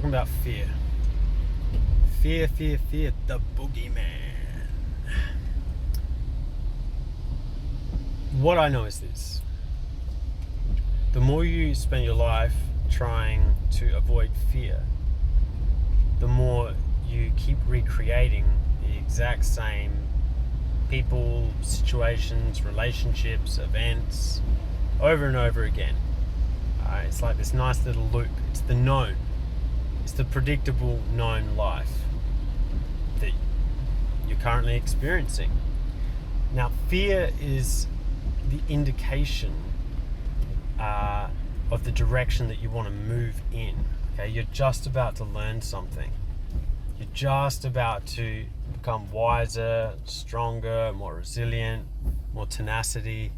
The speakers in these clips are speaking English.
talking about fear. Fear, the boogeyman. What I know is this. The more you spend your life trying to avoid fear, the more you keep recreating the exact same people, situations, relationships, events, over and over again. It's like this nice little loop. It's the known. It's the predictable known life that you're currently experiencing. Now, fear is the indication of the direction that you want to move in. Okay, you're just about to learn something. You're just about to become wiser, stronger, more resilient, more tenacity,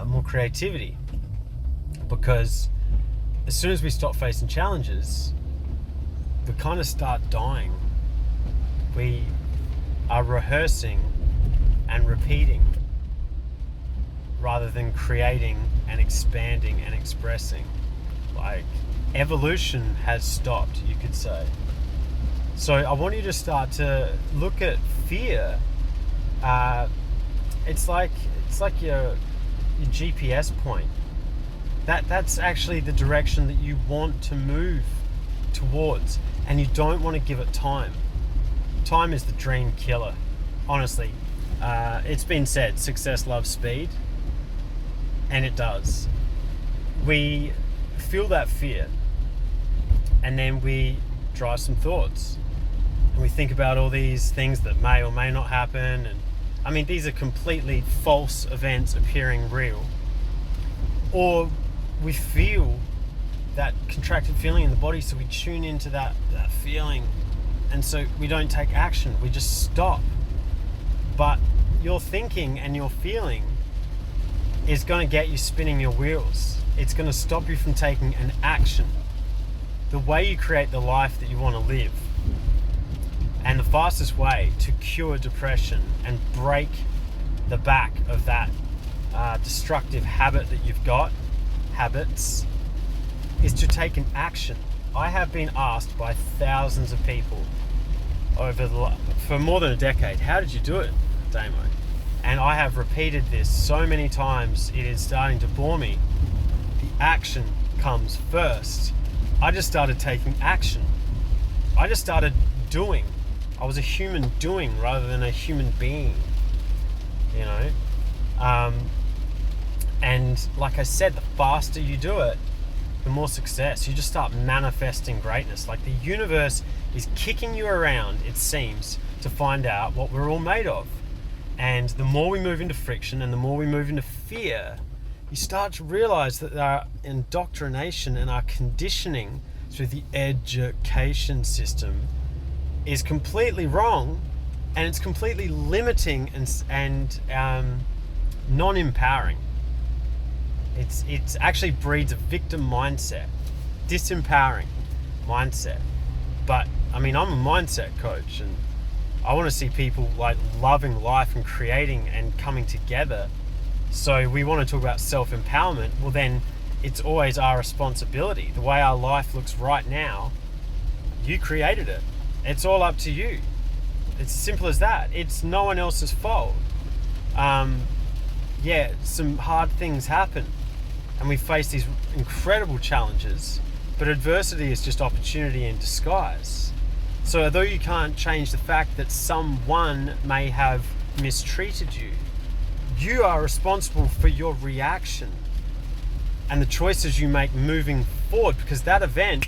more creativity. Because as soon as we stop facing challenges, we kind of start dying. We are rehearsing and repeating rather than creating and expanding and expressing. Like, evolution has stopped, you could say. So I want you to start to look at fear. It's like your GPS point. That's actually the direction that you want to move towards, and you don't want to give it time. Time is the dream killer. Honestly, it's been said, success loves speed, and it does. We feel that fear, and then we drive some thoughts, and we think about all these things that may or may not happen, and I mean, these are completely false events appearing real. Or we feel that contracted feeling in the body, so we tune into that feeling, and so we don't take action, we just stop. But your thinking and your feeling is going to get you spinning your wheels. It's going to stop you from taking an action. The way you create the life that you want to live, and the fastest way to cure depression and break the back of that destructive habit that you've got, habits, is to take an action. I have been asked by thousands of people for more than a decade, how did you do it, Damo? And I have repeated this so many times, it is starting to bore me. The action comes first. I just started taking action. I just started doing. I was a human doing rather than a human being, you know? And like I said, the faster you do it, the more success. You just start manifesting greatness. Like, the universe is kicking you around, it seems, to find out what we're all made of. And the more we move into friction and the more we move into fear, you start to realize that our indoctrination and our conditioning through the education system is completely wrong, and it's completely limiting and non-empowering. It's actually breeds a victim mindset, disempowering mindset. But I mean, I'm a mindset coach, and I want to see people like loving life and creating and coming together. So we want to talk about self-empowerment. Well, then it's always our responsibility. The way our life looks right now, you created it. It's all up to you. It's as simple as that. It's no one else's fault. Some hard things happen, and we face these incredible challenges, but adversity is just opportunity in disguise. So although you can't change the fact that someone may have mistreated you, you are responsible for your reaction and the choices you make moving forward, because that event,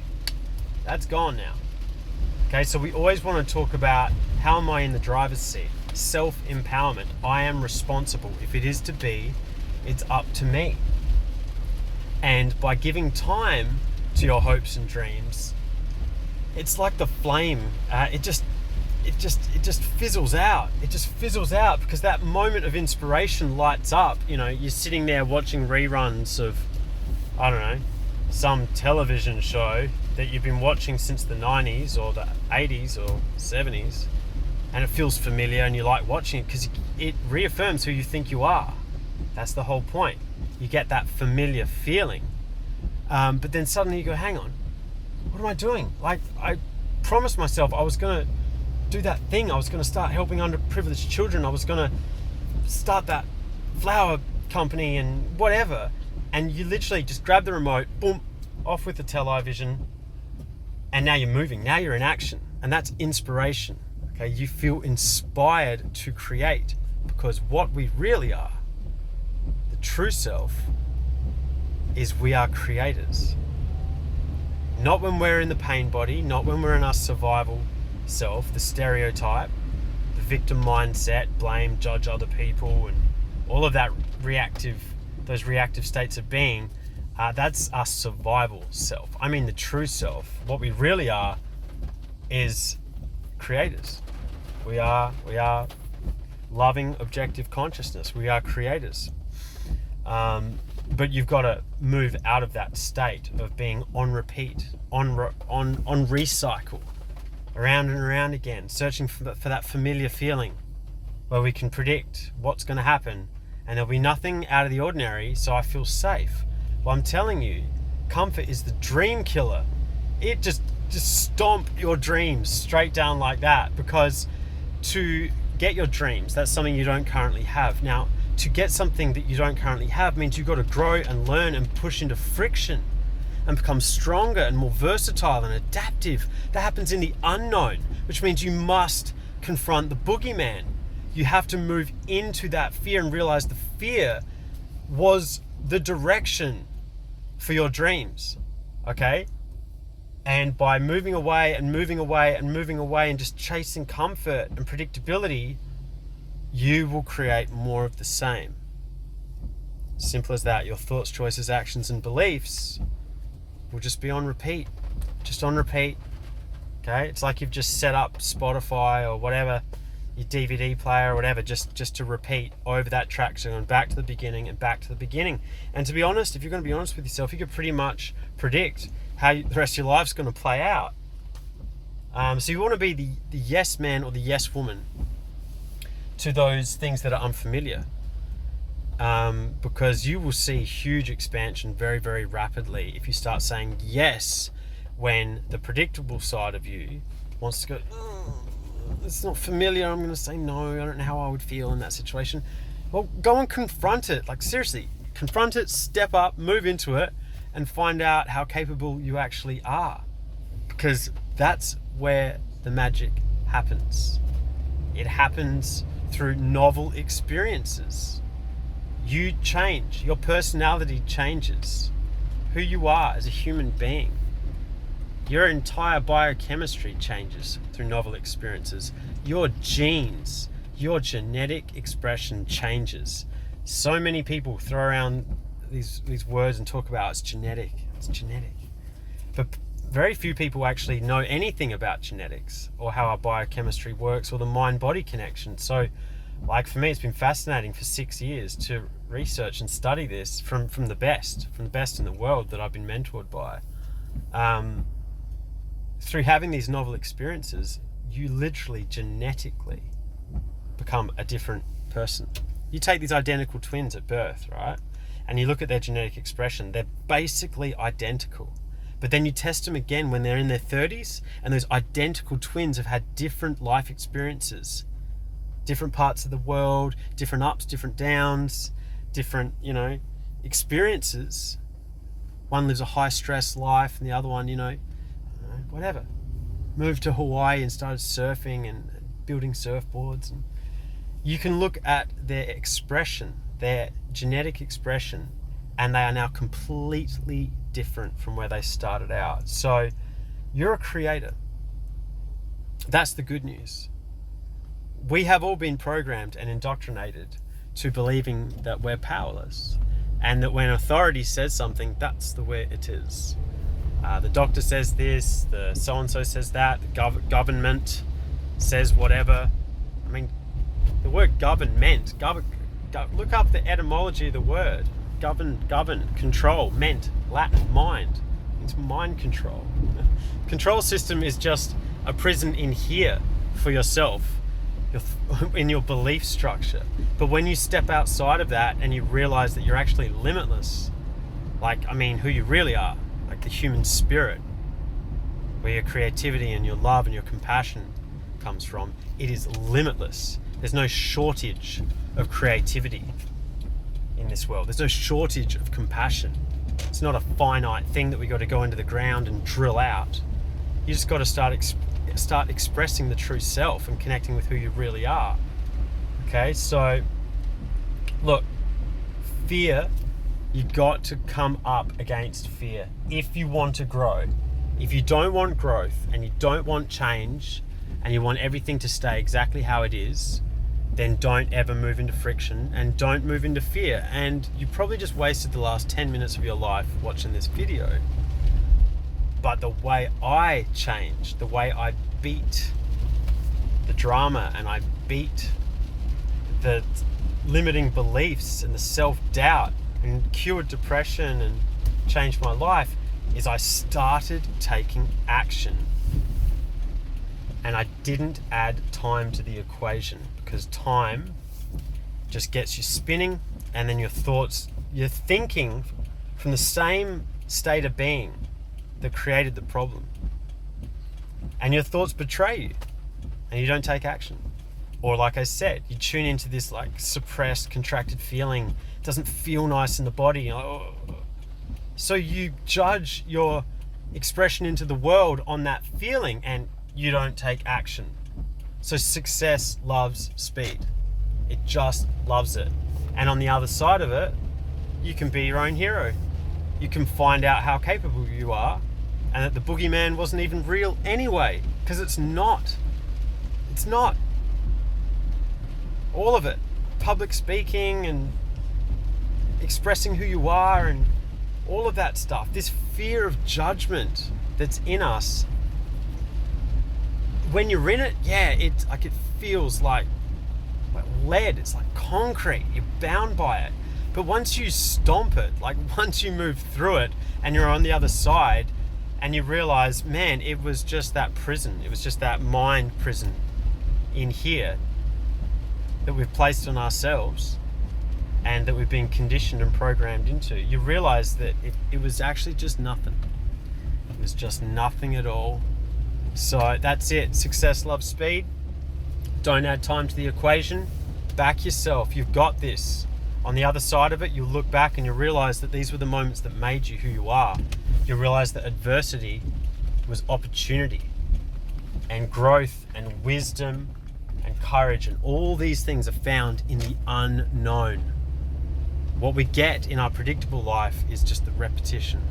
that's gone now. Okay, so we always want to talk about, how am I in the driver's seat? Self-empowerment. I am responsible. If it is to be, it's up to me. And by giving time to your hopes and dreams, it's like the flame. It just fizzles out. It just fizzles out, because that moment of inspiration lights up. You know, you're sitting there watching reruns of, I don't know, some television show that you've been watching since the 90s or the 80s or 70s, and it feels familiar and you like watching it because it reaffirms who you think you are. That's the whole point. You get that familiar feeling. But then suddenly you go, hang on, what am I doing? Like, I promised myself I was going to do that thing. I was going to start helping underprivileged children. I was going to start that flower company and whatever. And you literally just grab the remote, boom, off with the television, and now you're moving. Now you're in action. And that's inspiration. Okay, you feel inspired to create, because what we really are, the true self, is we are creators. Not when we're in the pain body, not when we're in our survival self, the stereotype, the victim mindset, blame, judge other people, and all of that those reactive states of being. That's our survival self. I mean, the true self, what we really are, is creators. We are loving, objective consciousness. We are creators. But you've got to move out of that state of being on repeat, on recycle, around and around again, searching for that familiar feeling where we can predict what's going to happen and there'll be nothing out of the ordinary, so I feel safe. Well, I'm telling you, comfort is the dream killer. It just stomp your dreams straight down like that, because to get your dreams, that's something you don't currently have. Now, to get something that you don't currently have means you've got to grow and learn and push into friction and become stronger and more versatile and adaptive. That happens in the unknown, which means you must confront the boogeyman. You have to move into that fear and realize the fear was the direction for your dreams, okay? And by moving away and moving away and moving away and just chasing comfort and predictability, you will create more of the same. Simple as that. Your thoughts, choices, actions, and beliefs will just be on repeat. Just on repeat. Okay? It's like you've just set up Spotify or whatever, your DVD player or whatever, just to repeat over that track. So going back to the beginning and back to the beginning. And to be honest, if you're going to be honest with yourself, you could pretty much predict how the rest of your life's going to play out. So you want to be the yes man or the yes woman to those things that are unfamiliar, because you will see huge expansion very, very rapidly if you start saying yes when the predictable side of you wants to go, it's not familiar, I'm going to say no, I don't know how I would feel in that situation. Well, go and confront it. Like, seriously, confront it, step up, move into it, and find out how capable you actually are, because that's where the magic happens. It happens through novel experiences. You change, your personality changes, who you are as a human being. Your entire biochemistry changes through novel experiences. Your genes, your genetic expression changes. So many people throw around these words and talk about it's genetic. But very few people actually know anything about genetics or how our biochemistry works or the mind-body connection. So, like, for me, it's been fascinating for 6 years to research and study this from the best in the world that I've been mentored by. Through having these novel experiences, you literally genetically become a different person. You take these identical twins at birth, right? And you look at their genetic expression, they're basically identical. But then you test them again when they're in their 30s, and those identical twins have had different life experiences, different parts of the world, different ups, different downs, different, experiences. One lives a high stress life and the other one, whatever, moved to Hawaii and started surfing and building surfboards. And you can look at their expression, their genetic expression, and they are now completely different from where they started out. So you're a creator. That's the good news. We have all been programmed and indoctrinated to believing that we're powerless, and that when authority says something, that's the way it is. The doctor says this, the so-and-so says that, the government says whatever. I mean, the word government, look up the etymology of the word. Govern, control, meant, Latin, mind. It's mind control. Control system is just a prison in here for yourself, in your belief structure. But when you step outside of that and you realize that you're actually limitless, who you really are, like the human spirit, where your creativity and your love and your compassion comes from, it is limitless. There's no shortage of creativity in this world. There's no shortage of compassion. It's not a finite thing that we got to go into the ground and drill out. You just got to start expressing the true self and connecting with who you really are. Okay, so look, fear, you got to come up against fear if you want to grow. If you don't want growth and you don't want change and you want everything to stay exactly how it is, then don't ever move into friction and don't move into fear. And you probably just wasted the last 10 minutes of your life watching this video. But the way I changed, the way I beat the drama and I beat the limiting beliefs and the self-doubt and cured depression and changed my life, is I started taking action. And I didn't add time to the equation, because time just gets you spinning, and then your thoughts, you're thinking from the same state of being that created the problem. And your thoughts betray you and you don't take action. Or like I said, you tune into this like suppressed, contracted feeling. It doesn't feel nice in the body. You're like, oh. So you judge your expression into the world on that feeling and you don't take action. So success loves speed. It just loves it. And on the other side of it, you can be your own hero. You can find out how capable you are and that the boogeyman wasn't even real anyway, because it's not. It's not. All of it. Public speaking and expressing who you are and all of that stuff. This fear of judgment that's in us. When you're in it, yeah, it feels like lead. It's like concrete. You're bound by it. But once you stomp it, like once you move through it and you're on the other side and you realize, man, it was just that prison. It was just that mind prison in here that we've placed on ourselves and that we've been conditioned and programmed into. You realize that it was actually just nothing. It was just nothing at all. So that's it. Success loves speed. Don't add time to the equation. Back yourself. You've got this. On the other side of it, you'll look back and you'll realize that these were the moments that made you who you are. You'll realize that adversity was opportunity, and growth and wisdom and courage and all these things are found in the unknown. What we get in our predictable life is just the repetition.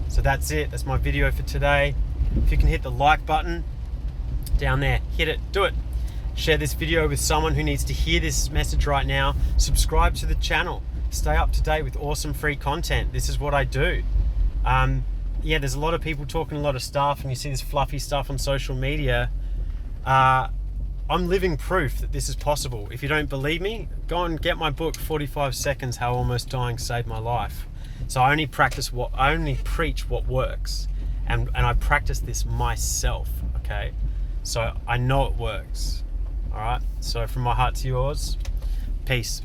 So that's it. That's my video for today. If you can hit the like button down there, hit it, do it. Share this video with someone who needs to hear this message right now. Subscribe to the channel. Stay up to date with awesome free content. This is what I do. Yeah, there's a lot of people talking a lot of stuff and you see this fluffy stuff on social media. I'm living proof that this is possible. If you don't believe me, go and get my book, 45 Seconds, How Almost Dying Saved My Life. So I only preach what works. And I practice this myself, okay? So I know it works. All right, so from my heart to yours, peace.